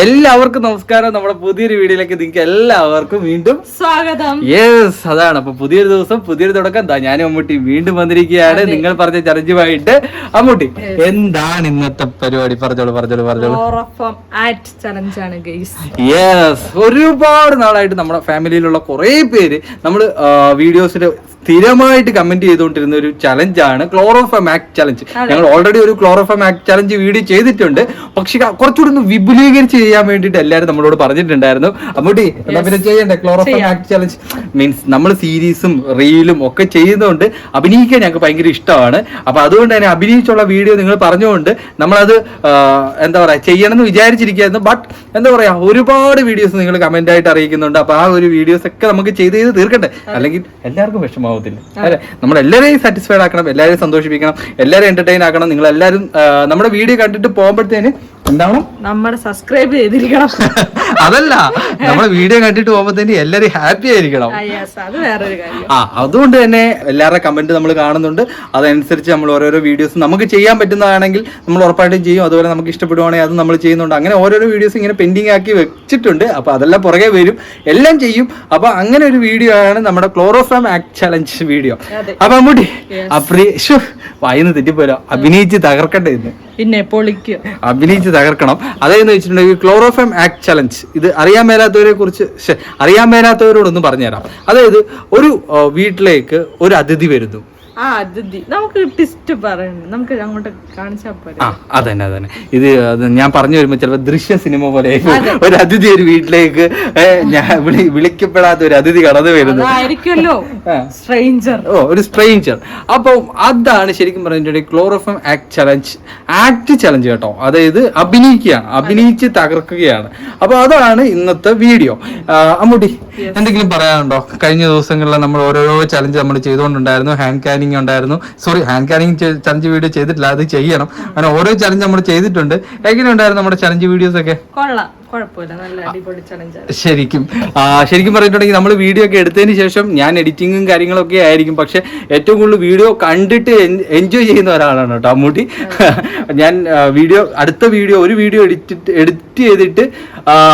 എല്ലാവർക്കും നമസ്കാരം. നമ്മുടെ പുതിയൊരു വീഡിയോയിലേക്ക് നിങ്ങൾക്ക് എല്ലാവർക്കും വീണ്ടും സ്വാഗതം. യെസ്, അതാണ്. അപ്പൊ പുതിയൊരു ദിവസം, പുതിയൊരു തുടക്കം. ഞാനും അമ്മൂട്ടി വീണ്ടും വന്നിരിക്കുകയാണ്. നിങ്ങൾ പറഞ്ഞ ചലഞ്ചുമായിട്ട്. അമ്മൂട്ടി, എന്താണ് ഇന്നത്തെ പരിപാടി? പറഞ്ഞോളൂ. യെസ്, ഒരുപാട് നാളായിട്ട് നമ്മുടെ ഫാമിലിയിലുള്ള കുറെ പേര് നമ്മള് വീഡിയോസിൽ സ്ഥിരമായിട്ട് കമന്റ് ചെയ്തുകൊണ്ടിരുന്ന ഒരു ചലഞ്ചാണ് ക്ലോറോഫമാക് ചലഞ്ച്. ഞങ്ങൾ ഓൾറെഡി ഒരു ക്ലോറോഫമാക് ചലഞ്ച് വീഡിയോ ചെയ്തിട്ടുണ്ട്. പക്ഷെ കുറച്ചുകൂടി ഒന്ന് വിപുലീകരിച്ച് ചെയ്യാൻ വേണ്ടിയിട്ട് എല്ലാവരും നമ്മളോട് പറഞ്ഞിട്ടുണ്ടായിരുന്നു. അമ്മൂട്ടി, എന്നാ പിന്നെ ചെയ്യണ്ടേ ക്ലോറോഫമാക് ചലഞ്ച്? മീൻസ് നമ്മൾ സീരീസും റീലും ഒക്കെ ചെയ്യുന്നതുകൊണ്ട് അഭിനയിക്കാൻ ഞങ്ങൾക്ക് ഭയങ്കര ഇഷ്ടമാണ്. അപ്പൊ അതുകൊണ്ട് തന്നെ അഭിനയിച്ചുള്ള വീഡിയോ നിങ്ങൾ പറഞ്ഞുകൊണ്ട് നമ്മളത് എന്താ പറയാ ചെയ്യണമെന്ന് വിചാരിച്ചിരിക്കുകയായിരുന്നു. ബട്ട് എന്താ പറയാ, ഒരുപാട് വീഡിയോസ് നിങ്ങൾ കമന്റ് ആയിട്ട് അറിയിക്കുന്നുണ്ട്. അപ്പൊ ആ ഒരു വീഡിയോസ് ഒക്കെ നമുക്ക് ചെയ്ത് തീർക്കട്ടെ, അല്ലെങ്കിൽ എല്ലാവർക്കും വിഷമം അല്ലെ. നമ്മളെല്ലാവരെയും സാറ്റിസ്ഫൈഡ് ആക്കണം, എല്ലാവരെയും സന്തോഷിപ്പിക്കണം, എല്ലാവരും എന്റർടൈൻ ആക്കണം. നിങ്ങൾ എല്ലാവരും നമ്മുടെ വീഡിയോ കണ്ടിട്ട് പോകുമ്പോഴത്തേന് എന്താണ് നമ്മുടെ സബ്സ്ക്രൈബ് ചെയ്തിരിക്കണം. അതല്ല, നമ്മുടെ വീഡിയോ കണ്ടിട്ട് പോകുമ്പോഴത്തേന് എല്ലാവരും ഹാപ്പി ആയിരിക്കണം. അതുകൊണ്ട് തന്നെ എല്ലാവരുടെ കമന്റ് നമ്മൾ കാണുന്നുണ്ട്. അതനുസരിച്ച് നമ്മൾ ഓരോരോ വീഡിയോസ് നമുക്ക് ചെയ്യാൻ പറ്റുന്നതാണെങ്കിൽ നമ്മൾ ഉറപ്പായിട്ടും ചെയ്യും. അതുപോലെ നമുക്ക് ഇഷ്ടപ്പെടുവാണെങ്കിൽ അത് നമ്മൾ ചെയ്യുന്നുണ്ട്. അങ്ങനെ ഓരോരോ വീഡിയോസ് ഇങ്ങനെ പെൻഡിങ് ആക്കി വെച്ചിട്ടുണ്ട്. അപ്പൊ അതെല്ലാം പുറകെ വരും, എല്ലാം ചെയ്യും. അപ്പൊ അങ്ങനെ ഒരു വീഡിയോ ആണ് നമ്മുടെ ക്ലോറോഫമാക് ചലഞ്ച് വീഡിയോ. അപ്പൊ അമ്മൂട്ടി വായിന്ന് തെറ്റിപ്പോലോ, അഭിനയിച്ച് തകർക്കണ്ടേ ഇന്ന്? പിന്നെ പൊളിക്കും, അഭിനയിച്ച് തകർക്കണം. അതെന്ന് വെച്ചിട്ടുണ്ടെങ്കിൽ ക്ലോറോഫമാക് ചലഞ്ച് ഇത് അറിയാൻ മേലാത്തവരോടൊന്ന് പറഞ്ഞുതരാം. അതായത് ഒരു വീട്ടിലേക്ക് ഒരു അതിഥി വരുന്നു. നമുക്ക് ടിസ്റ്റ് പറയണം, നമുക്ക് അങ്ങോട്ട് കാണിച്ചാൽ പോരെ. അതന്നെ ഇത് ഞാൻ പറഞ്ഞു വരുമ്പോ ചിലപ്പോ ദൃശ്യ സിനിമ പോലെ ഒരു അതിഥി ഒരു വീട്ടിലേക്ക് വിളിക്കപ്പെടാത്ത ഒരു അതിഥി കടന്നു വരുന്നു. ഒരു സ്ട്രേഞ്ചർ. അപ്പൊ അതാണ് ശരിക്കും പറഞ്ഞിട്ടുണ്ടെങ്കിൽ ക്ലോറോഫമാക് ചലഞ്ച് ആക്ട് ചലഞ്ച് കേട്ടോ. അതായത് അഭിനയിച്ച് തകർക്കുകയാണ്. അപ്പൊ അതാണ് ഇന്നത്തെ വീഡിയോ. അമ്മൂട്ടി, എന്തെങ്കിലും പറയാനുണ്ടോ? കഴിഞ്ഞ ദിവസങ്ങളിൽ നമ്മൾ ഓരോരോ ചലഞ്ച് നമ്മൾ ചെയ്തുകൊണ്ടുണ്ടായിരുന്നു. ഹാൻഡ് ക്യാനിങ് ഉണ്ടായിരുന്നു. ഹാൻഡ് ക്യാനിങ് ചലഞ്ച് വീഡിയോ ചെയ്തിട്ടില്ല, അത് ചെയ്യണം. അങ്ങനെ ഓരോ ചലഞ്ച് നമ്മൾ ചെയ്തിട്ടുണ്ട്. എങ്ങനെ ഉണ്ടായിരുന്നു നമ്മുടെ ചലഞ്ച് വീഡിയോസ് ഒക്കെ? ശരിക്കും പറഞ്ഞിട്ടുണ്ടെങ്കിൽ നമ്മൾ വീഡിയോ ഒക്കെ എടുത്തതിന് ശേഷം ഞാൻ എഡിറ്റിങ്ങും കാര്യങ്ങളൊക്കെ ആയിരിക്കും. പക്ഷെ ഏറ്റവും കൂടുതൽ വീഡിയോ കണ്ടിട്ട് എൻജോയ് ചെയ്യുന്ന ഒരാളാണ് കേട്ടോ അമ്മൂട്ടി. ഞാൻ അടുത്ത വീഡിയോ എഡിറ്റ് ചെയ്തിട്ട്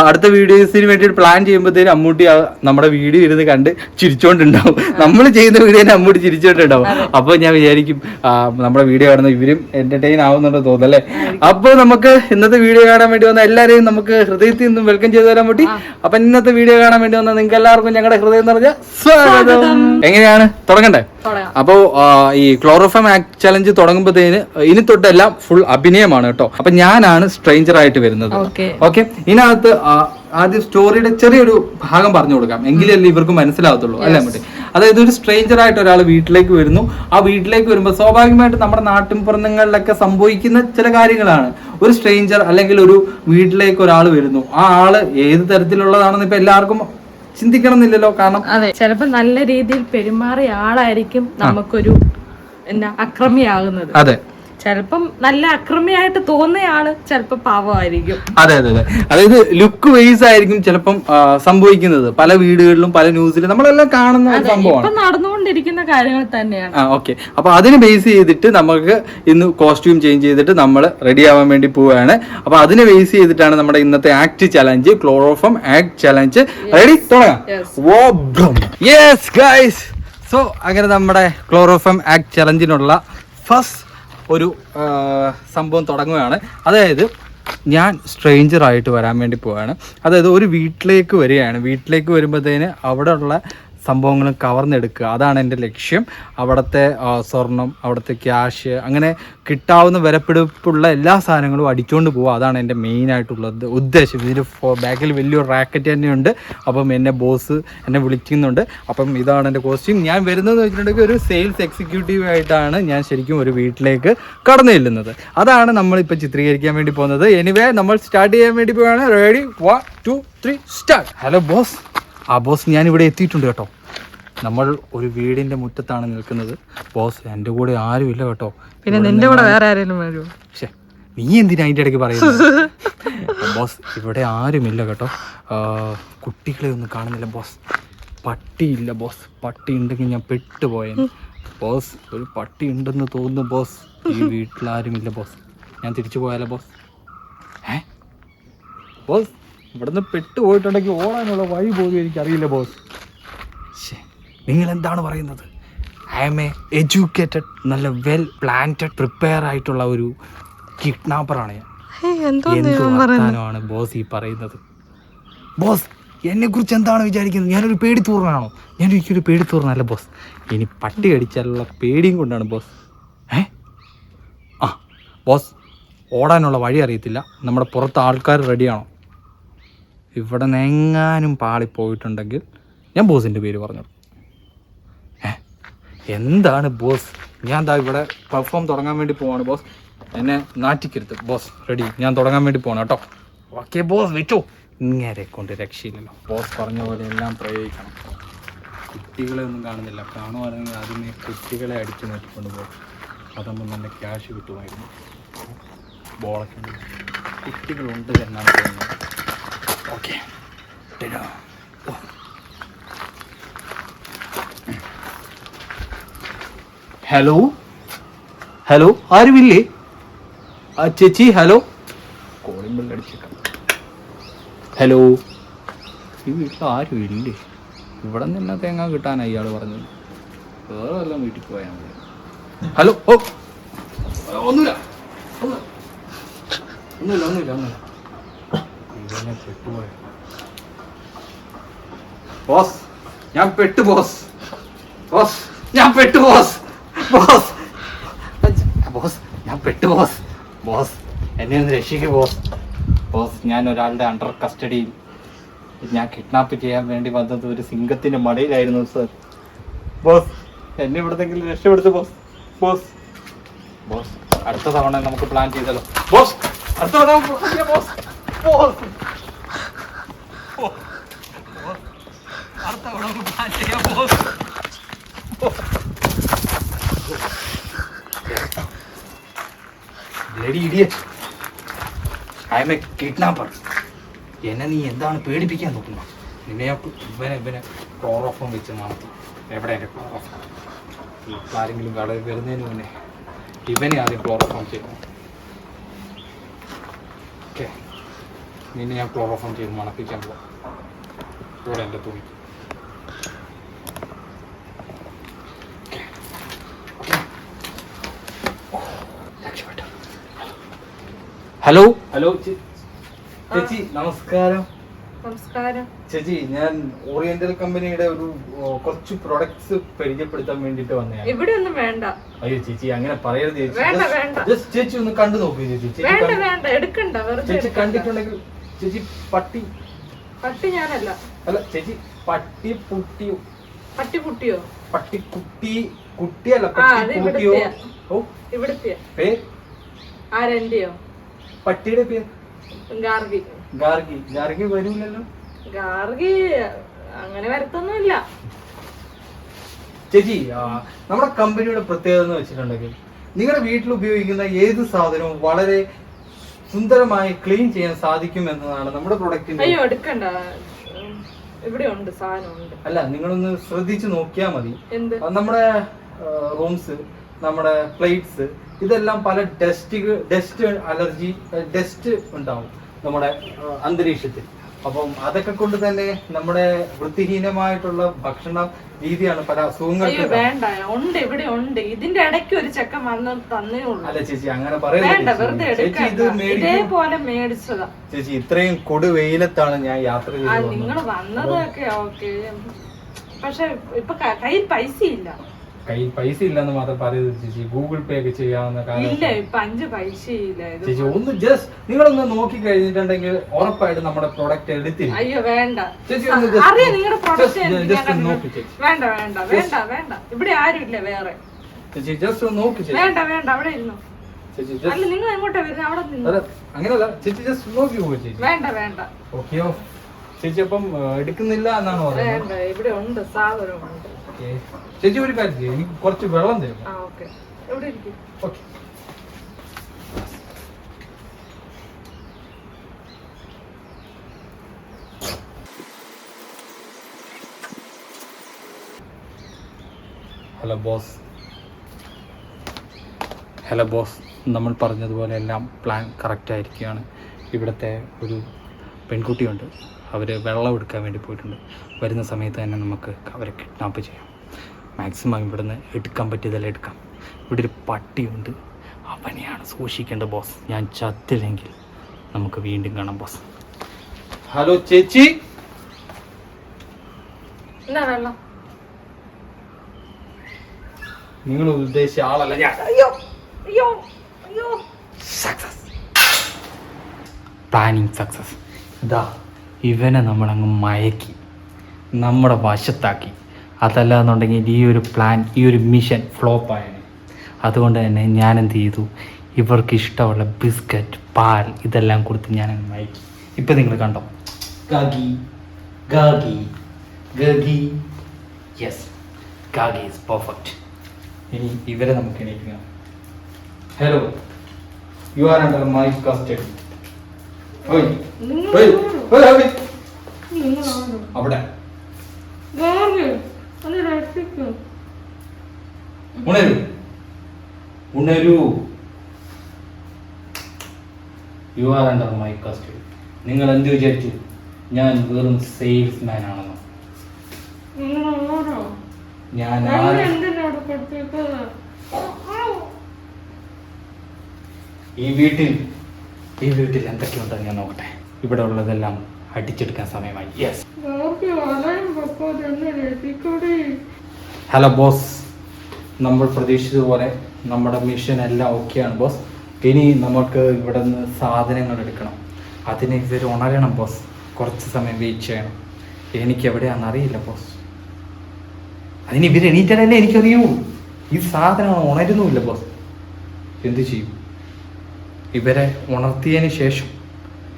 അടുത്ത വീഡിയോസിന് വേണ്ടിയിട്ട് പ്ലാൻ ചെയ്യുമ്പോഴത്തേനും അമ്മൂട്ടി നമ്മുടെ വീഡിയോ ഇരുന്ന് കണ്ട് ചിരിച്ചോണ്ടുണ്ടാവും. നമ്മൾ ചെയ്യുന്ന വീഡിയോനെ അമ്മൂട്ടി ചിരിച്ചോണ്ടുണ്ടാവും. അപ്പൊ ഞാൻ വിചാരിക്കും നമ്മുടെ വീഡിയോ കാണുന്ന ഇവരും എന്റർടൈൻ ആവുന്നുണ്ടോ തോന്നല്ലേ. അപ്പൊ നമുക്ക് ഇന്നത്തെ വീഡിയോ കാണാൻ വേണ്ടി വന്ന എല്ലാവരെയും നമുക്ക് ഹൃദയത്തിൽ നിന്നും വെൽക്കം ചെയ്തു തരാൻ പറ്റി. അപ്പൊ ഇന്നത്തെ വീഡിയോ കാണാൻ വേണ്ടി വന്ന നിങ്ങൾക്ക് എല്ലാവർക്കും ഞങ്ങളുടെ ഹൃദയം നിറഞ്ഞ സ്വാഗതം. എങ്ങനെയാണ് തുടങ്ങണ്ടേ? അപ്പോ ഈ ക്ലോറോഫമാക് ചലഞ്ച് തുടങ്ങുമ്പോഴത്തേന് ഇനി തൊട്ടെല്ലാം ഫുൾ അഭിനയമാണ് കേട്ടോ. അപ്പൊ ഞാനാണ് സ്ട്രേഞ്ചർ ആയിട്ട് വരുന്നത്. ഓക്കെ, ഇതിനകത്ത് ആദ്യം സ്റ്റോറിയുടെ ചെറിയൊരു ഭാഗം പറഞ്ഞു കൊടുക്കാം, എങ്കിലല്ലേ ഇവർക്ക് മനസ്സിലാവത്തുള്ളൂ അല്ലേ മറ്റേ. അതായത് ഒരു സ്ട്രേഞ്ചർ ആയിട്ട് ഒരാൾ വീട്ടിലേക്ക് വരുന്നു. ആ വീട്ടിലേക്ക് വരുമ്പോൾ സ്വാഭാവികമായിട്ട് നമ്മുടെ നാട്ടിൻപുറങ്ങളിലൊക്കെ സംഭവിക്കുന്ന ചില കാര്യങ്ങളാണ്. ഒരു സ്ട്രേഞ്ചർ അല്ലെങ്കിൽ ഒരു വീട്ടിലേക്ക് ഒരാൾ വരുന്നു. ആ ആള് ഏത് തരത്തിലുള്ളതാണെന്ന് ഇപ്പൊ എല്ലാവർക്കും ചിന്തിക്കണം എന്നില്ലല്ലോ. കാരണം ചിലപ്പോ നല്ല രീതിയിൽ പെരുമാറിയ ആളായിരിക്കും നമുക്കൊരു അക്രമിയാകുന്നത്. അതെ, ചിലപ്പം നല്ല അക്രമിയായിട്ട് തോന്നിയ ആള് ചിലപ്പോ പാവമായിരിക്കും. അതെ. അതായത് ലുക്ക് വൈസ് ആയിരിക്കും ചിലപ്പം സംഭവിക്കുന്നത്. പല വീടുകളിലും പല ന്യൂസിലും നമ്മളെല്ലാം കാണുന്ന സംഭവമാണ്, നടന്നുകൊണ്ടിരിക്കുന്ന കാര്യങ്ങൾ തന്നെയാണ്. ഓക്കെ, അപ്പൊ അതിനെ ബേസ് ചെയ്തിട്ട് നമുക്ക് ഇന്ന് കോസ്റ്റ്യൂം ചേഞ്ച് ചെയ്തിട്ട് നമ്മൾ റെഡി ആവാൻ വേണ്ടി പോവുകയാണ്. അപ്പൊ അതിനെ ബേസ് ചെയ്തിട്ടാണ് നമ്മുടെ ഇന്നത്തെ ആക്ട് ചലഞ്ച്, ക്ലോറോഫമാക് ചലഞ്ച്. റെഡി, തുടങ്ങാം. യെസ് ഗൈസ്, സോ അങ്ങനെ നമ്മുടെ ക്ലോറോഫമാക് ചലഞ്ചിനുള്ള ഫസ്റ്റ് ഒരു സംഭവം തുടങ്ങുകയാണ്. അതായത് ഞാൻ സ്ട്രേഞ്ചർ ആയിട്ട് വരാൻ വേണ്ടി പോവുകയാണ്. അതായത് ഒരു വീട്ടിലേക്ക് വരികയാണ്. വീട്ടിലേക്ക് വരുമ്പോഴത്തേന് അവിടെ ഉള്ള സംഭവങ്ങളും കവർന്നെടുക്കുക, അതാണ് എൻ്റെ ലക്ഷ്യം. അവിടുത്തെ സ്വർണം, അവിടുത്തെ ക്യാഷ്, അങ്ങനെ കിട്ടാവുന്ന വിലപിടിപ്പുള്ള എല്ലാ സാധനങ്ങളും അടിച്ചുകൊണ്ട് പോവുക, അതാണ് എൻ്റെ മെയിനായിട്ടുള്ളത് ഉദ്ദേശം. ഇതിന് ബാക്കിൽ വലിയൊരു റാക്കറ്റ് തന്നെയുണ്ട്. അപ്പം എന്നെ ബോസ് എന്നെ വിളിക്കുന്നുണ്ട്. അപ്പം ഇതാണ് എൻ്റെ കോസ്റ്റ്യൂം. ഞാൻ വരുന്നതെന്ന് വെച്ചിട്ടുണ്ടെങ്കിൽ ഒരു സെയിൽസ് എക്സിക്യൂട്ടീവ് ആയിട്ടാണ് ഞാൻ ശരിക്കും ഒരു വീട്ടിലേക്ക് കടന്നു ചെല്ലുന്നത്. അതാണ് നമ്മളിപ്പോൾ ചിത്രീകരിക്കാൻ വേണ്ടി പോകുന്നത്. എനിവേ, നമ്മൾ സ്റ്റാർട്ട് ചെയ്യാൻ വേണ്ടി പോവുകയാണ്. Ready, 1 2 3 start. Hello boss. Boss, ഞാനിവിടെ എത്തിയിട്ടുണ്ട് കേട്ടോ. നമ്മൾ ഒരു വീടിന്റെ മുറ്റത്താണ് നിൽക്കുന്നത്. ബോസ്, എൻ്റെ കൂടെ ആരുമില്ല കേട്ടോ. പിന്നെ നിന്റെ കൂടെ വേറെ ആരെങ്കിലും വരുമോ? നീ എന്തിനാ അതിൻ്റെ ഇടയ്ക്ക് പറയുന്നത്? ബോസ്, ഇവിടെ ആരുമില്ല കേട്ടോ. കുട്ടികളെ ഒന്നും കാണുന്നില്ല ബോസ്. പട്ടിയില്ല ബോസ്. പട്ടി ഉണ്ടെങ്കിൽ ഞാൻ പെട്ടുപോയേനെ ബോസ്. ഒരു പട്ടി ഉണ്ടെന്ന് തോന്നുന്നു ബോസ്. ഈ വീട്ടിൽ ആരുമില്ല ബോസ്. ഞാൻ തിരിച്ചു പോയാലോ ബോസ്? ബോസ് ഇവിടുന്ന് പെട്ടു പോയിട്ടുണ്ടെങ്കിൽ ഓടാനുള്ള വഴി പോലും എനിക്കറിയില്ല ബോസ്. നിങ്ങൾ എന്താണ് പറയുന്നത്? ഐ ആം എ എഡ്യൂക്കേറ്റഡ്, നല്ല വെൽ പ്ലാന്റഡ്, പ്രിപ്പയർ ആയിട്ടുള്ള ഒരു കിഡ്നാപ്പറാണ് ഞാൻ. എന്ത് വർത്താനമാണ് ബോസ് ഈ പറയുന്നത്? ബോസ് എന്നെ കുറിച്ച് എന്താണ് വിചാരിക്കുന്നത്? ഞാനൊരു പേടിത്തൂർന്നാണോ? ഞാനൊരിക്കലും പേടിത്തൂർന്നല്ല ബോസ്. ഇനി പട്ടി അടിച്ചാലുള്ള പേടിയും കൊണ്ടാണ് ബോസ്. ബോസ് ഓടാനുള്ള വഴി അറിയത്തില്ല. നമ്മുടെ പുറത്ത് ആൾക്കാർ റെഡിയാണോ? ഇവിടെ നിന്നെങ്ങാനും പാളിപ്പോയിട്ടുണ്ടെങ്കിൽ ഞാൻ ബോസിൻ്റെ പേര് പറഞ്ഞു. എന്താണ് ബോസ്? ഞാൻ ദാ ഇവിടെ പെർഫോം തുടങ്ങാൻ വേണ്ടി പോവാണ് ബോസ്. എന്നെ നാറ്റിക്കരുത് ബോസ്. റെഡി, ഞാൻ തുടങ്ങാൻ വേണ്ടി പോകണം കേട്ടോ. ഓക്കെ ബോസ്, വെച്ചോ. ഇങ്ങനെ കൊണ്ട് രക്ഷയില്ലല്ലോ. ബോസ് പറഞ്ഞ പോലെ എല്ലാം പ്രയോഗിക്കണം. കുട്ടികളെ ഒന്നും കാണുന്നില്ല. കാണുവാണെങ്കിൽ ആദ്യമേ കുട്ടികളെ അടിച്ചു മാറ്റിക്കൊണ്ട് പോകും. അതാകുമ്പോൾ നല്ല ക്യാഷ് കിട്ടുമായിരുന്നു. ബോളൊക്കെ ഉണ്ട്, കുട്ടികളുണ്ട് എന്നാണ് തോന്നുന്നത്. ഓക്കെ, ഹലോ ഹലോ, ആരുമില്ലേ? ചേച്ചി ഹലോ. കോളിംഗ് ബെൽ അടിച്ചേക്കാം. ഹലോ, ഈ വീട്ടിൽ ആരും ഇല്ലേ? ഇവിടെ നിന്ന് തന്നെ തേങ്ങ കിട്ടാനാണ് ഇയാൾ പറഞ്ഞത്. വേറെ വല്ലതും വീട്ടിൽ പോയാൽ മതി. ഹലോ. ഓ ഒന്നുമില്ല ഒന്നുമില്ല ഒന്നുമില്ല ഒന്നുമില്ല. ഇവനെ പെട്ടുപോയ ബോസ്, ഞാൻ പെട്ടു ബോസ്. ബോസ് ഞാൻ പെട്ടു ബോസ്. ബോസ് ബോസ് ഞാൻ പെട്ടു ബോസ്. ബോസ് എന്നെ ഒന്ന് രക്ഷിക്കൂ ബോസ്. ബോസ് ഞാൻ ഒരാളുടെ അണ്ടർ കസ്റ്റഡിയിൽ. ഞാൻ കിഡ്നാപ്പ് ചെയ്യാൻ വേണ്ടി വന്നത് ഒരു സിംഹത്തിന്റെ മടയിലായിരുന്നു സർ. ബോസ് എന്നെ ഇവിടത്തെങ്കിലും രക്ഷപ്പെടുത്തു ബോസ്. ബോസ് ബോസ് അടുത്ത തവണ നമുക്ക് പ്ലാൻ ചെയ്തല്ലോ ബോസ്. അടുത്ത തവണ ബോസ്. ബോസ് അടുത്ത തവണ നമുക്ക് പ്ലാൻ ചെയ്യാം boss. Bloody idiot, I am a kidnapper. എന്നെ നീ എന്താണ് പേടിപ്പിക്കാൻ നോക്കുന്നത്? ഇവനെ ക്ലോറോഫോം വെച്ച് മാറ്റി. എവിടെ എൻ്റെ ക്ലോറോഫോം? ആരെങ്കിലും കടയിൽ വരുന്നതിന് മുന്നേ ഇവനെ ആദ്യം ക്ലോറോഫോം ചെയ്തു. ഓക്കെ, നിന്നെ ഞാൻ ക്ലോറോഫോം ചെയ്ത് മണപ്പിക്കാൻ പോവാം. ഇവിടെ എൻ്റെ തുണി. ഹലോ ഹലോ ചേച്ചി, നമസ്കാരം. നമസ്കാരം ചേച്ചി, ഞാൻ ഓറിയന്റൽ കമ്പനിയുടെ ഒരു കുറച്ച് പ്രൊഡക്ട്സ് പരിചയപ്പെടുത്താൻ വേണ്ടിട്ട് വന്നതാണ്. ഇവിടെ ഒന്നും വേണ്ട. അയ്യോ ചേച്ചി, അങ്ങനെ പറയരുത് ചേച്ചി. വേണ്ട വേണ്ട, ജസ്റ്റ് ചേച്ചി ഒന്ന് കണ്ടു നോക്കൂ ചേച്ചി. വേണ്ട വേണ്ട, എടുക്കണ്ട. ചേച്ചി കണ്ടിട്ടുണ്ടെങ്കിൽ ചേച്ചി പട്ടി ഞാനല്ല. അല്ല ചേച്ചി, പട്ടി പുട്ടിയോ? പട്ടിക്കുട്ടിയോ? പട്ടിക്കുട്ടി കുട്ടിയല്ല, പട്ടിക്കുട്ടിയോ? ഓ ഇവിടുത്തെ പേര് ആരെന്റെയോ? പട്ടിയുടെ പേര് ഗാർഗി. ഗാർഗി. ഗാർഗി വരൂലല്ലോ. ഗാർഗി അങ്ങനെ വരത്തൊന്നുമില്ല ചേച്ചി. നമ്മുടെ കമ്പനിയുടെ പ്രത്യേകത എന്ന് വെച്ചിട്ടുണ്ടെങ്കിൽ നിങ്ങളുടെ വീട്ടിൽ ഉപയോഗിക്കുന്ന ഏത് സാധനവും വളരെ സുന്ദരമായി ക്ലീൻ ചെയ്യാൻ സാധിക്കും എന്നതാണ് നമ്മുടെ പ്രൊഡക്റ്റിന്റെ. അയ്യോ എടുക്കണ്ട, ഇവിടെ ഉണ്ട്, സാധനം ഉണ്ട്. അല്ല, നിങ്ങളൊന്ന് ശ്രദ്ധിച്ചു നോക്കിയാൽ മതി. എന്ത്? നമ്മുടെ റൂംസ്, നമ്മുടെ പ്ലേറ്റ്സ്, ഇതെല്ലാം പല ഡസ്റ്റ് അലർജി, ഡസ്റ്റ് ഉണ്ടാവും നമ്മുടെ അന്തരീക്ഷത്തിൽ. അപ്പം അതൊക്കെ കൊണ്ട് തന്നെ നമ്മുടെ വൃത്തിഹീനമായിട്ടുള്ള ഭക്ഷണ രീതിയാണ് പല അസുഖങ്ങൾക്ക്. വേണ്ട, ഉണ്ട്, ഇവിടെ ഉണ്ട്. ഇതിന്റെ ഇടയ്ക്ക് ഒരു ചെക്കൻ വന്ന് തന്നേ ഉള്ളൂ. അല്ല ചേച്ചി, അങ്ങനെ പറയുന്നത് ചേച്ചി. ഇത് ഇതേപോലെ മേടിച്ചതാ ചേച്ചി. ഇത്രയും കൊടുവെയിലത്താണ് ഞാൻ യാത്ര ചെയ്തത്. നിങ്ങൾ വന്നതൊക്കെ ഓക്കെ, പക്ഷെ ഇപ്പൊ കയ്യിൽ പൈസ ഇല്ല. കയ്യിൽ പൈസ ഇല്ലെന്ന് മാത്രം പറയരുത് ചേച്ചി. ഗൂഗിൾ പേ ഒക്കെ ചെയ്യാവുന്ന കാര്യം. ഇല്ല, ഇപ്പൊ 5 പൈസ ഇല്ല ചേച്ചി. ഒന്ന് ജസ്റ്റ് നിങ്ങളൊന്ന് നോക്കി കഴിഞ്ഞിട്ടുണ്ടെങ്കിൽ ഉറപ്പായിട്ട് നമ്മുടെ പ്രൊഡക്റ്റ് എടുത്തില്ല. അയ്യോ വേണ്ട, ചേച്ചി അറിയാം നിങ്ങളുടെ പ്രൊഡക്റ്റ്. വേണ്ട വേണ്ട വേണ്ട വേണ്ട, ഇവിടെ ആരും ഇല്ല വേറെ. ചേച്ചി ജസ്റ്റ് ഒന്ന് നോക്കി ചേച്ചി. വേണ്ട വേണ്ട, അവിടെ ഇരുന്നു. ചേച്ചി അല്ല, നിങ്ങൾ എങ്ങോട്ടാ വരുന്നത്? അവിടെ നിന്ന്. അങ്ങനെയല്ല ചേച്ചി, ജസ്റ്റ് നോക്കി പോകും ചേച്ചി. വേണ്ട വേണ്ട. ഓക്കെയോ ചേച്ചി? അപ്പം എടുക്കുന്നില്ല എന്നാണ് പറയുന്നത്. വേണ്ട, ഇവിടെ ഉണ്ട്, സാധനമുണ്ട്. ചേച്ചി ഒരു കാര്യം ചെയ്യും, എനിക്ക് കുറച്ച് വെള്ളം തരും. എവിടെ ഇരിക്കും? Okay. Hello boss. Hello boss, നമ്മൾ പറഞ്ഞതുപോലെ എല്ലാം പ്ലാൻ കറക്റ്റ് ആയിരിക്കുകയാണ്. ഇവിടുത്തെ ഒരു പെൺകുട്ടിയുണ്ട്. അവർ വെള്ളം എടുക്കാൻ വേണ്ടി പോയിട്ടുണ്ട്. വരുന്ന സമയത്ത് തന്നെ നമുക്ക് അവരെ കിഡ്നാപ്പ് ചെയ്യാം. മാക്സിമം ഇവിടുന്ന് എടുക്കാൻ പറ്റിയതെല്ലാം എടുക്കാം. ഇവിടെ ഒരു പട്ടിയുണ്ട്, അവനെയാണ് സൂക്ഷിക്കേണ്ടത് ബോസ്. ഞാൻ ചത്തില്ലെങ്കിൽ നമുക്ക് വീണ്ടും കാണാം ബോസ്. ഹലോ ചേച്ചി, എന്നാ വെള്ളം? നിങ്ങൾ ഉദ്ദേശിച്ച ആളല്ല ഞാൻ. അയ്യോ അയ്യോ അയ്യോ. Success, planning success. ഇതാ ഇവനെ നമ്മളങ്ങ് മയക്കി നമ്മുടെ വശത്താക്കി. അതല്ല എന്നുണ്ടെങ്കിൽ ഈ ഒരു പ്ലാൻ, ഈ ഒരു മിഷൻ ഫ്ലോപ്പായാണ്. അതുകൊണ്ട് തന്നെ ഞാൻ എന്ത് ചെയ്തു, ഇവർക്ക് ഇഷ്ടമുള്ള ബിസ്ക്കറ്റ്, പാൽ ഇതെല്ലാം കൊടുത്ത് ഞാനങ്ങ് മയക്കി. ഇപ്പം നിങ്ങൾ കണ്ടോ, ഗാഗി ഗാഗി ഗാഗി. യെസ്, ഗാഗി ഈസ് പെർഫെക്റ്റ്. ഇനി ഇവരെ നമുക്ക് എണീപ്പിക്കണം. Hello, you are under my custody. അവിടെ ഉണരൂ, ഉണരൂ. You are under my custody. നിങ്ങൾ എന്ത് വിചാരിച്ചു ഞാൻ വെറും സെയിൽസ്മാൻ ആണെന്നോ? ഞാൻ ഈ വീട്ടിൽ എന്തൊക്കെയുണ്ടെന്ന് ഞാൻ നോക്കട്ടെ. ഇവിടെ ഉള്ളതെല്ലാം അടിച്ചെടുക്കാൻ സമയമായി. യെസ്. ഹലോ ബോസ്, നമ്മൾ പ്രതീക്ഷിച്ചതുപോലെ നമ്മുടെ മിഷൻ എല്ലാം ഓക്കെയാണ് ബോസ്. ഇനി നമുക്ക് ഇവിടെ നിന്ന് സാധനങ്ങൾ എടുക്കണം. അതിന് ഇവർ ഉണരണം ബോസ്. കുറച്ച് സമയം വെയിറ്റ് ചെയ്യണം. എനിക്ക് എവിടെയാണെന്ന് അറിയില്ല ബോസ്. അതിന് ഇവർ എണീറ്റാലല്ലേ എനിക്കറിയൂ. ഈ സാധനങ്ങൾ ഉണരുന്നുമില്ല ബോസ്. എന്തു ചെയ്യും? ഇവരെ ഉണർത്തിയതിന് ശേഷം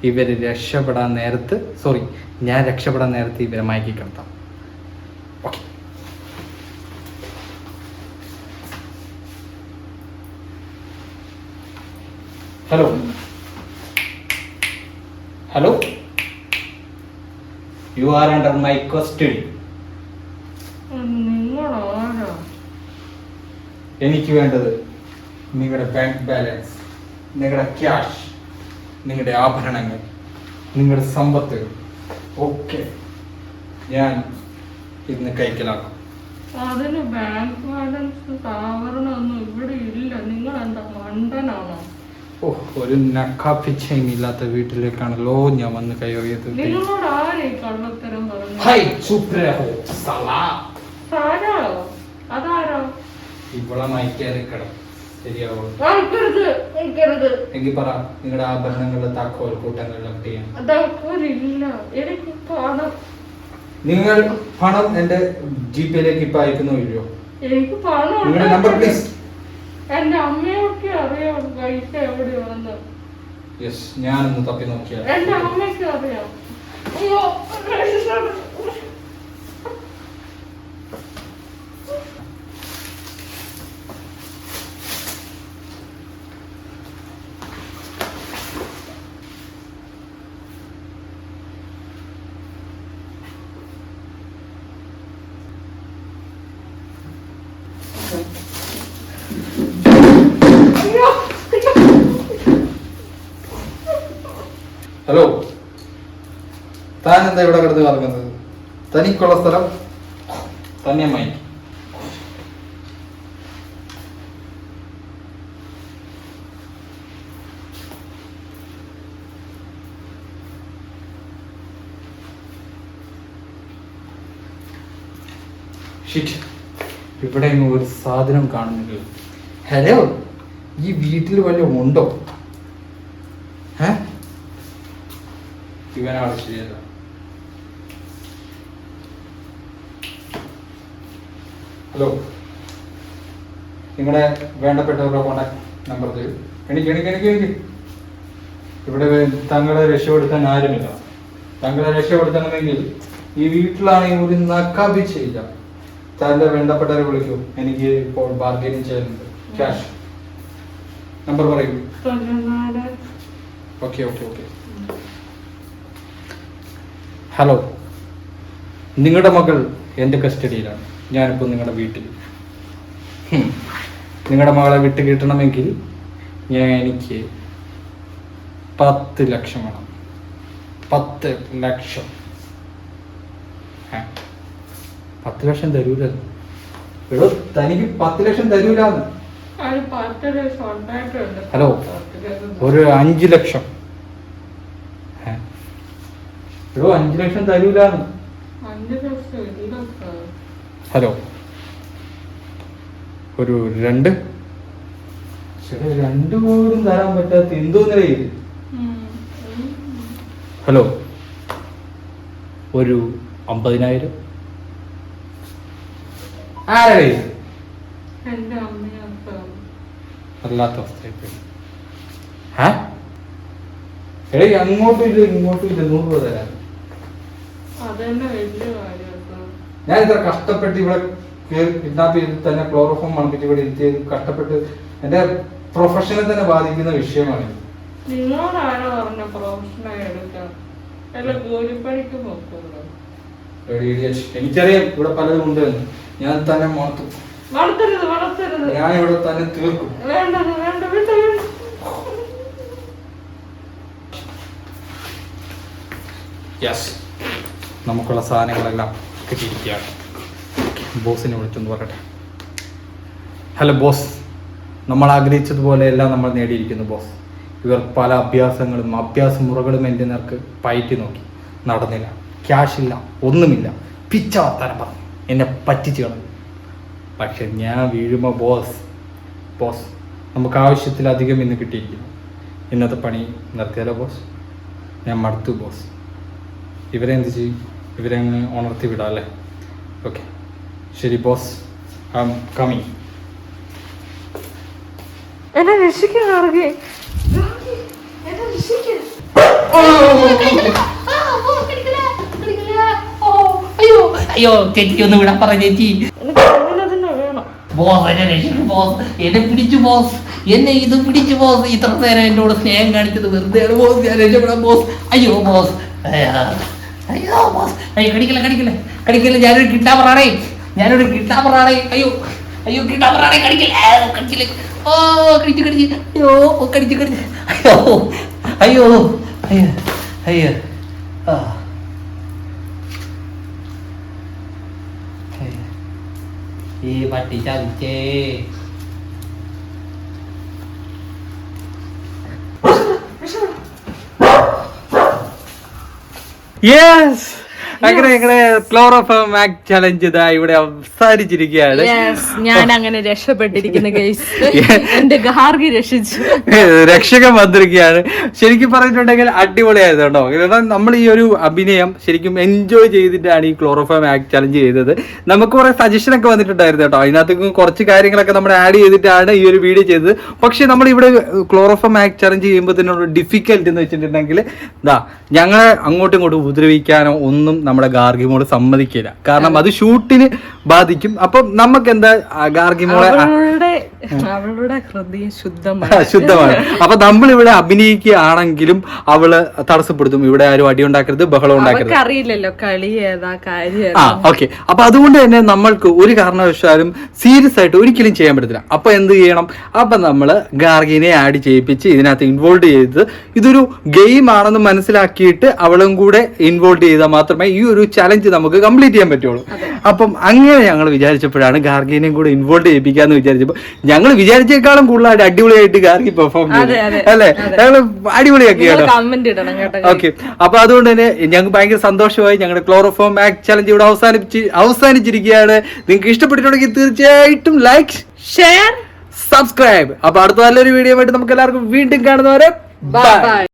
ഇവർ രക്ഷപ്പെടാൻ നേരത്ത്, ഞാൻ രക്ഷപ്പെടാൻ നേരത്ത് ഇവരെ മയക്കി കിടത്താം. Okay. Hello hello, you are under my custody. എനിക്ക് വേണ്ടത് നിങ്ങളുടെ ബാങ്ക് ബാലൻസ്, നിങ്ങളുടെ ക്യാഷ്, നിങ്ങളുടെ ആഭരണങ്ങൾ, നിങ്ങളുടെ സമ്പത്ത് ഒക്കെ ഞാൻ ഇന്ന് കൈക്കലാക്കും. അതിന് ബാങ്ക് ബാലൻസ് സാവരണമൊന്നും ഇവിടെ ഇല്ല. നിങ്ങൾ എന്താ മണ്ടനാണോ? ഒരു നക്കാപ്പിച്ചയും ഇല്ലാത്ത വീട്ടിലേക്കാണല്ലോ ഞാൻ വന്ന് കൈവയത്. നിങ്ങളോട് ആരെ കള്ളത്തരം പറഞ്ഞു? അതാരോ ഇവിടെ മയക്കാതെ കിട ശരിയാവും. എങ്കിൽ പറ, നിങ്ങളുടെ ആഭരണങ്ങളുടെ താക്കോൽ കൂട്ടങ്ങളിലൊക്കെ ചെയ്യാം. എനിക്ക് പണം, നിങ്ങൾ പണം എന്റെ ജിപേയിലേക്ക് ഇപ്പൊ അയക്കുന്നോ ഇല്ലയോ? എനിക്ക് പണം, നിങ്ങളുടെ നമ്പർ പ്ലീസ്. എന്റെ അമ്മയൊക്കെ അറിയാം പൈസ എവിടെയാണെന്ന്. യെസ്, ഞാനൊന്ന് തപ്പി നോക്കിയാൽ. എന്റെ അമ്മയ്ക്ക് അറിയാം. അയ്യോ, ഹലോ, താൻ എന്താ ഇവിടെ കിടന്ന് കറങ്ങുന്നത്? തനിക്കുള്ള സ്ഥലം തന്നെ മയക്കി. ഇവിടെ ഒരു സാധനം കാണുന്നില്ല. ഹലോ, ഈ വീട്ടിൽ വല്ലതും ഉണ്ടോ? ഇവനാണ് ശരിയല്ല. ഹലോ, നിങ്ങളുടെ വേണ്ടപ്പെട്ടവരുടെ കോണ്ടാക്ട് നമ്പർ തരൂ. എനിക്ക് ഇവിടെ തങ്ങളെ രക്ഷപ്പെടുത്താൻ ആരുമില്ല. തങ്ങളെ രക്ഷപ്പെടുത്തണമെങ്കിൽ ഈ വീട്ടിലാണെങ്കിൽ ഒരു നക്കാപ്പിച്ചില്ല. തന്റെ വേണ്ടപ്പെട്ടവരെ വിളിക്കൂ. എനിക്ക് ഇപ്പോൾ ബാർഗൈനിങ് ചെയ്യാനുണ്ട്. ക്യാഷ് നമ്പർ പറയൂ. ഓക്കെ. ഹലോ, നിങ്ങളുടെ മകൾ എൻ്റെ കസ്റ്റഡിയിലാണ്. ഞാനിപ്പോൾ നിങ്ങളുടെ വീട്ടിൽ. നിങ്ങളുടെ മകളെ വിട്ട് കിട്ടണമെങ്കിൽ എനിക്ക് 10 ലക്ഷം വേണം. 10 ലക്ഷം. 10 ലക്ഷം തരൂല. എടോ തനിക്ക് 10 ലക്ഷം തരൂലാന്ന്. ഹലോ, ഒരു 5 ലക്ഷം. എടോ 5 ലക്ഷം തരൂലാന്ന്. ഹലോ, ഒരു 2. 2 പോലും തരാൻ പറ്റാത്ത എന്തോന്നേ. ഹലോ, ഒരു 50,000. ആരെ അല്ലാത്ത അവസ്ഥയായി. അങ്ങോട്ടും ഇല്ല ഇങ്ങോട്ടും ഇല്ല. 100 രൂപ തരാൻ ഞാൻ ഇത്ര കഷ്ടപ്പെട്ട് ഇവിടെ കിഡ്നാപ്പ് ചെയ്ത് തന്നെ ക്ലോറോഫോം മണപ്പിച്ച് ഇവിടെ ഇരുത്തിയത് കഷ്ടപ്പെട്ട് എന്റെ പ്രൊഫഷനെ തന്നെ ബാധിക്കുന്ന വിഷയമാണ്. എനിക്കറിയാം ഇവിടെ പലതും ഉണ്ട്. ഞാൻ തന്നെ മണത്തു. ഞാൻ ഇവിടെ തന്നെ തീർക്കും. യെസ്, നമുക്കുള്ള സാധനങ്ങളെല്ലാം കിട്ടിയിരിക്കുകയാണ്. ബോസിനെ വിളിച്ചൊന്ന് പറയട്ടെ. ഹലോ ബോസ്, നമ്മൾ ആഗ്രഹിച്ചതുപോലെ എല്ലാം നമ്മൾ നേടിയിരിക്കുന്നു ബോസ്. ഇവർ പല അഭ്യാസ മുറകളും എൻ്റെ നേർക്ക് പയറ്റി നോക്കി. നടന്നില്ല. ക്യാഷ് ഇല്ല, ഒന്നുമില്ല. പിച്ച വർത്താനം പറഞ്ഞു എന്നെ പറ്റിച്ചു കളഞ്ഞു. പക്ഷെ ഞാൻ വീഴുമ്പോൾ ബോസ് നമുക്ക് ആവശ്യത്തിലധികം ഇന്ന് കിട്ടിയിരിക്കുന്നു. ഇന്നത്തെ പണി നിർത്തിയാലോ ബോസ്? ഞാൻ മടുത്തു ബോസ്. ഇവരെ എന്ത് ചെയ്യും? ഇവരെ അങ്ങ് ഉണർത്തി വിടാം അല്ലേ? ഓക്കെ ശരി ബോസ്, ഐ ആം കമ്മിങ്. എന്നെ രക്ഷിക്കാൻ അയ്യോ ചേച്ചി ഒന്ന് വിടാൻ പറ ചേച്ചി. ബോസ് എന്നെ രക്ഷിക്കും ബോസ്. എന്നെ പിടിച്ചു ബോസ്. എന്നെ ഇത് പിടിച്ചു ബോസ്. ഇത്ര നേരം എന്നോട് സ്നേഹം കാണിച്ചത് വെറുതെയാണ് ബോസ്. ഞാൻ രക്ഷപ്പെടാം ബോസ്. അയ്യോ ബോസ്, അയ്യോ ബോസ്, അയ്യോ കടിക്കല്ലേ. ഞാനൊരു കിട്ടാപ്പറാണേ. അയ്യോ കിട്ടാപ്പറാണേ. കടിക്കില്ലേ. ഓ കടിച്ചു. അയ്യോ കടിച്ചു. അയ്യോ ആ ഈ പട്ടി ചതിച്ചേ. യെസ്, അങ്ങനെ ക്ലോറോഫോം ആക്ട് ചലഞ്ച് ഇതാ ഇവിടെ അവസാനിച്ചിരിക്കുകയാണ്. ഞാൻ അങ്ങനെ രക്ഷപ്പെട്ടിരിക്കുന്ന കേസ് എന്റെ ഗാർഗി രക്ഷിച്ചു. രക്ഷകൻ വന്നിരിക്കുകയാണ്. ശരിക്കും പറഞ്ഞിട്ടുണ്ടെങ്കിൽ അടിപൊളിയായത് കേട്ടോ. കാരണം നമ്മൾ ഈ ഒരു അഭിനയം ശരിക്കും എൻജോയ് ചെയ്തിട്ടാണ് ഈ ക്ലോറോഫോം ആക്ട് ചലഞ്ച് ചെയ്തത്. നമുക്ക് കുറെ സജഷൻ ഒക്കെ വന്നിട്ടുണ്ടായിരുന്നു കേട്ടോ. അതിനകത്ത് കുറച്ച് കാര്യങ്ങളൊക്കെ നമ്മൾ ആഡ് ചെയ്തിട്ടാണ് ഈ ഒരു വീഡിയോ ചെയ്തത്. പക്ഷെ നമ്മൾ ഇവിടെ ക്ലോറോഫോം ആക്ട് ചലഞ്ച് ചെയ്യുമ്പോൾ തന്നെ ഡിഫിക്കൽട്ട് എന്ന് വെച്ചിട്ടുണ്ടെങ്കിൽ ഞങ്ങളെ അങ്ങോട്ടും ഇങ്ങോട്ടും ഉപദ്രവിക്കാനോ ഒന്നും നമ്മുടെ ഗാർഗി മോള് സമ്മതിക്കില്ല. കാരണം അത് ഷൂട്ടിന് ബാധിക്കും. അപ്പം നമുക്ക് എന്താ ഗാർഗി മോളെ അവളുടെ ഹൃദയം ശുദ്ധമാണ്. അപ്പൊ നമ്മളിവിടെ അഭിനയിക്കുകയാണെങ്കിലും അവള് തടസ്സപ്പെടുത്തും. ഇവിടെ ആരും അടി ഉണ്ടാക്കരുത്, ബഹളം ഉണ്ടാക്കരുത്. അറിയില്ലല്ലോ കളി ഏതാ കാര്യം. ഓക്കെ. അപ്പൊ അതുകൊണ്ട് തന്നെ നമ്മൾക്ക് ഒരു കാരണവശാലും സീരിയസ് ആയിട്ട് ഒരിക്കലും ചെയ്യാൻ പറ്റത്തില്ല. അപ്പൊ എന്ത് ചെയ്യണം? അപ്പൊ നമ്മള് ഗാർഗിനെ ആഡ് ചെയ്യിപ്പിച്ച് ഇതിനകത്ത് ഇൻവോൾവ് ചെയ്ത് ഇതൊരു ഗെയിം ആണെന്ന് മനസ്സിലാക്കിയിട്ട് അവളും കൂടെ ഇൻവോൾവ് ചെയ്താൽ മാത്രമേ ഈ ഒരു ചലഞ്ച് നമുക്ക് കംപ്ലീറ്റ് ചെയ്യാൻ പറ്റുള്ളൂ. അപ്പം അങ്ങനെ ഞങ്ങൾ വിചാരിച്ചപ്പോഴാണ് ഗാർഗിനെയും കൂടെ ഇൻവോൾവ് ചെയ്യിപ്പിക്കാന്ന് വിചാരിച്ചപ്പോൾ ഞങ്ങൾ വിചാരിച്ചേക്കാളും കൂടുതലായിട്ട് അടിപൊളിയായിട്ട് ഗാർഗി പെർഫോം ചെയ്തു അല്ലേ? ഞങ്ങൾ അടിപൊളിയാക്കിയാണ്. ഓക്കെ. അപ്പൊ അതുകൊണ്ട് തന്നെ ഞങ്ങൾക്ക് ഭയങ്കര സന്തോഷമായി. ഞങ്ങളുടെ ക്ലോറോഫോം ആക്ട് ചലഞ്ച് ഇവിടെ അവസാനിച്ചിരിക്കുകയാണ്. നിങ്ങൾക്ക് ഇഷ്ടപ്പെട്ടിട്ടുണ്ടെങ്കിൽ തീർച്ചയായിട്ടും ലൈക്ക്, ഷെയർ, സബ്സ്ക്രൈബ്. അപ്പൊ അടുത്ത നല്ലൊരു വീഡിയോ ആയിട്ട് നമുക്ക് എല്ലാവർക്കും വീണ്ടും കാണുന്നവരെ ബൈ.